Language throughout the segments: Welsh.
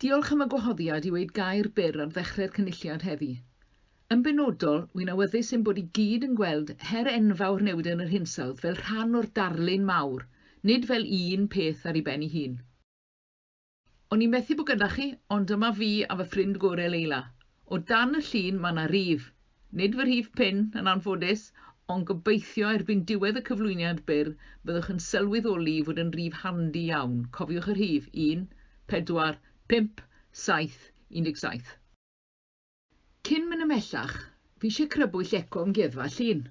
Diolch am y gwahoddiad i weid gair byr ar ddechrau'r cynulliad heddi. Yn benodol, wy'n awyddus ein bod i gyd yn gweld her enfawr newid yn yr hinsawdd fel rhan o'r darlun mawr, nid fel un peth ar ei ben ei hun. O'n i'n methu bod gyda chi, ond dyma fi a fy ffrind gorau Leila. O dan y llun mae yna rif, nid fy rhif pin yn anffodus, ond gobeithio erbyn diwedd y cyflwyniad byr byddwch yn sylweddoli fod yn rif handi iawn. Cofiwch y rhif 1, 4, 5, 7, 17. Cyn mynd ymellach, fi eisiau crybwyll eco amgueddfa llun.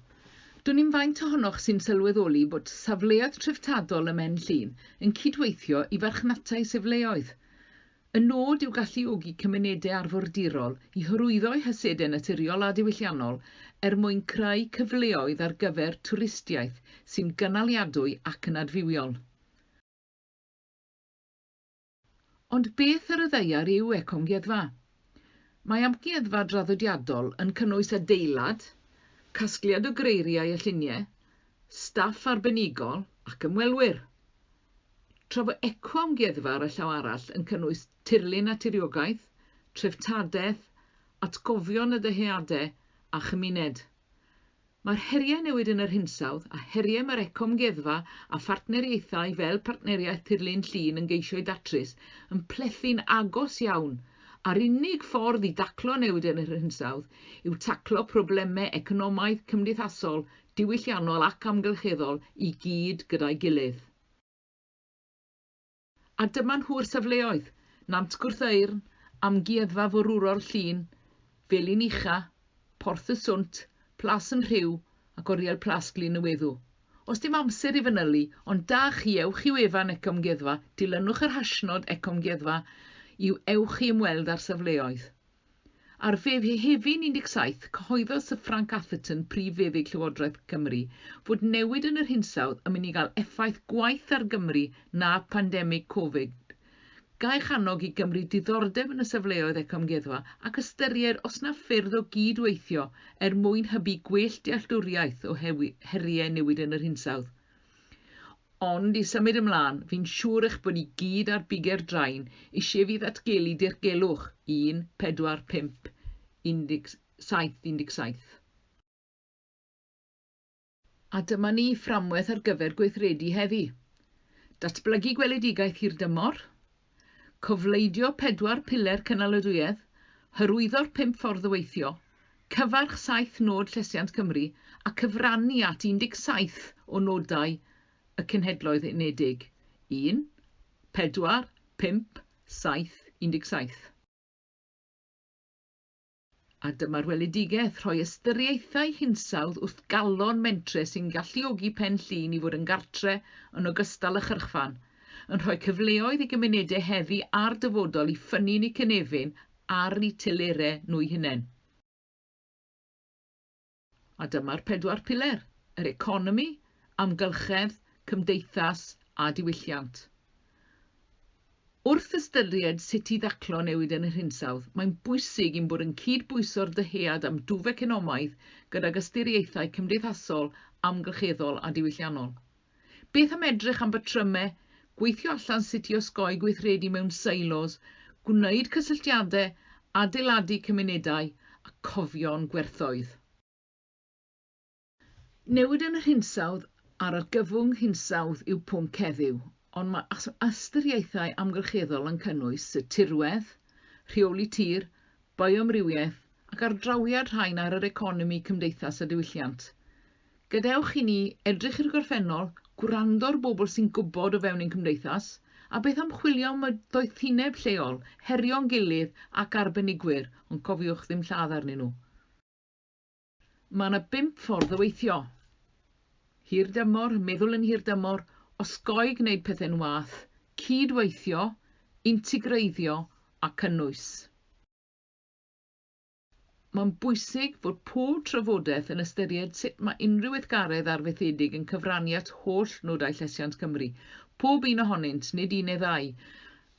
Dwi'n ni'n faint ohonoch sy'n sylweddoli bod safleoedd treftadol ym Mhen Llŷn yn cydweithio i farchnatau safleoedd. Y nod yw galluogi cymunedau arfordirol i hyrwyddo hysedau naturiol a diwylliannol mwyn creu cyfleoedd ar gyfer twristiaeth sy'n gynaliadwy ac yn adfywiol. Ond beth ar y ddeiar yw eco-amgueddfa? Mae amgueddfa draddodiadol yn cynnwys adeilad, casgliad o greiriau a lluniau, staff arbenigol ac ymwelwyr. Tra fod eco-amgueddfa ar y llaw arall yn cynnwys tirlun naturiolaeth, treftadaeth, atgofion y dyheadau a chymuned. Mae'r heriau newid yn yr hinsawdd a heriau mae'r eco-amgueddfa a phartneriaethau fel partneriaeth tirlun llun yn geisio i datrys yn plethu'n agos iawn a'r unig ffordd i daclo newid yn yr hinsawdd yw taclo problemau economaidd, cymdeithasol, diwylliannol ac amgylcheddol i gyd gyda'i gilydd. A dyma nhw'r safleoedd, Nant Gwrtheyrn, Amgueddfa Forwrol Llŷn, Felin Ucha, Porth y Swnt, Plas yn Rhyw ac Oriel Plasglin y Weddw. Os dim amser i fanylu, ond da chi ewch i wefan eco-amgueddfa, dilynwch yr hashnod eco-amgueddfa i'w ewch i ymweld â'r safleoedd. Ar Fehefin 17, cyhoeddodd Sir Frank Atherton, Prifysgol Llywodraeth Cymru, fod newid yn yr hinsawdd yn mynd i gael effaith gwaith ar Gymru na pandemig Covid. Gaech annog i Gymru diddordeb yn y safleoedd eco-amgueddfa ac ystyried os na ffyrdd o gydweithio mwyn hybu gwell dealltwriaeth o heriau newid yn yr hinsawdd. Ond i symud ymlaen, fi'n siŵr eich bod i gyd ar biger draen eisiau fi ddatgelu dirgelwch 1, 4, 5, 17, 17. A dyma ni fframwaith ar gyfer gweithredu heddi. Datblygu gweledigaeth hirdymor, cofleidio 4 piler Cynaladwyedd, hyrwyddo'r 5 ffordd o weithio, cyfarch 7 nod llesiant Cymru a cyfrannu at 17 o nodau y Cenhedloedd Unedig. 1, 4, 5, 7, 17. A dyma'r weledigaeth rhoi ystyriaethau hinsawdd wrth galon mentre sy'n galluogi Pen Llŷn i fod yn gartre yn ogystal â chyrchfan, yn rhoi cyfleoedd i gymunedau heddi a'r dyfodol i ffynnu'n eu cynefin ar eu telerau nhw'i hunain. A dyma'r 4 piler, yr economi, amgylchedd, cymdeithas a diwylliant. Wrth ystyried sut i ddaclo newid yn yr hinsawdd, mae'n bwysig i'n bod yn cydbwyso'r dyhead am dwf economaidd gydag ystyriaethau cymdeithasol, amgylcheddol a diwylliannol. Beth am edrych am batrymau, gweithio allan sut i osgoi gweithredu mewn silos, gwneud cysylltiadau, adeiladu cymunedau a cofio'n gwerthoedd. Newid yn yr hinsawdd ar argyfwng hinsawdd yw pwnc heddiw, ond mae ystyriaethau amgylcheddol yn cynnwys y tirwedd, rheoli tir, bioamrywiaeth ac ardrawiad rhain ar yr economi, cymdeithas a diwylliant. Gadewch i ni edrych i'r gorffennol, gwrando'r bobl sy'n gwybod o fewn ein cymdeithas, a beth am chwilio am y doethineb lleol, herio'n gilydd ac arbenigwyr, ond cofiwch ddim lladd arnyn nhw. Mae yna 5 ffordd o weithio. Hirdymor, meddwl yn hirdymor, osgoi gwneud pethau'n wath, cydweithio, integreiddio a cynnwys. Mae'n bwysig fod pob trafodaeth yn ystyried sut mae unrhyw weithgaredd arfaethedig yn cyfrannu at holl nodau llesiant Cymru, pob un ohonynt, nid un neu ddau.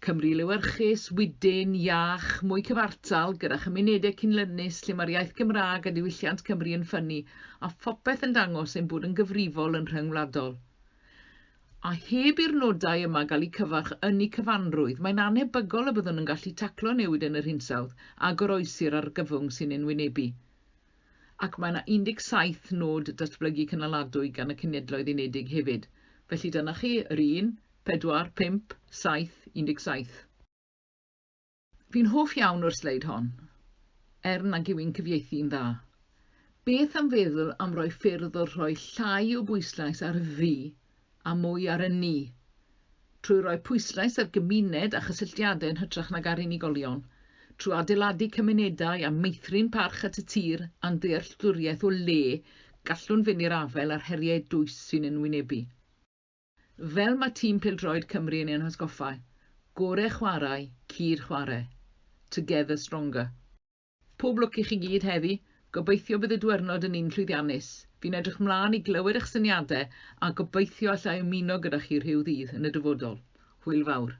Cymru lewyrchus, wydyn, iach, mwy cyfartal gyda chymunedau cynlynus lle mae'r iaith Gymraeg a diwylliant Cymru yn ffynnu a phopeth yn dangos ein bod yn gyfrifol yn rhyngwladol. A heb i'r nodau yma gael eu cyfarch yn eu cyfanrwydd, mae'n anebygol y byddwn yn gallu taclo newid yn yr hinsawdd a goroesi'r argyfwng sy'n ein wynebu. Ac mae yna 17 nod datblygu cynaladwy gan y Cenhedloedd Unedig hefyd. Felly dyna chi yr 1, 4, 5, 7, 17. Fi'n hoff iawn o'r sleid hon, nag yw i'n cyfieithu'n dda. Beth am feddwl am roi ffyrdd o rhoi llai o bwyslais ar y fi a mwy ar y ni, trwy roi pwyslais ar gymuned a chysylltiadau yn hytrach nag ar unigolion, trwy adeiladu cymunedau a meithrin parch at y tir a'n dealltwriaeth o le gallwn fynd i'r afel a'r heriau dwys sy'n yn wynebu. Fel mae tîm pêl-droed Cymru yn ein hysgoffau, gorau chwarae, cyd chwarae. Together stronger. Pob lwc i chi gyd heddi, gobeithio bydd y diwrnod yn un llwyddiannus. Fi'n edrych mlaen i glywed eich syniadau a gobeithio allai ymuno gyda chi rhyw ddydd yn y dyfodol. Hwyl fawr.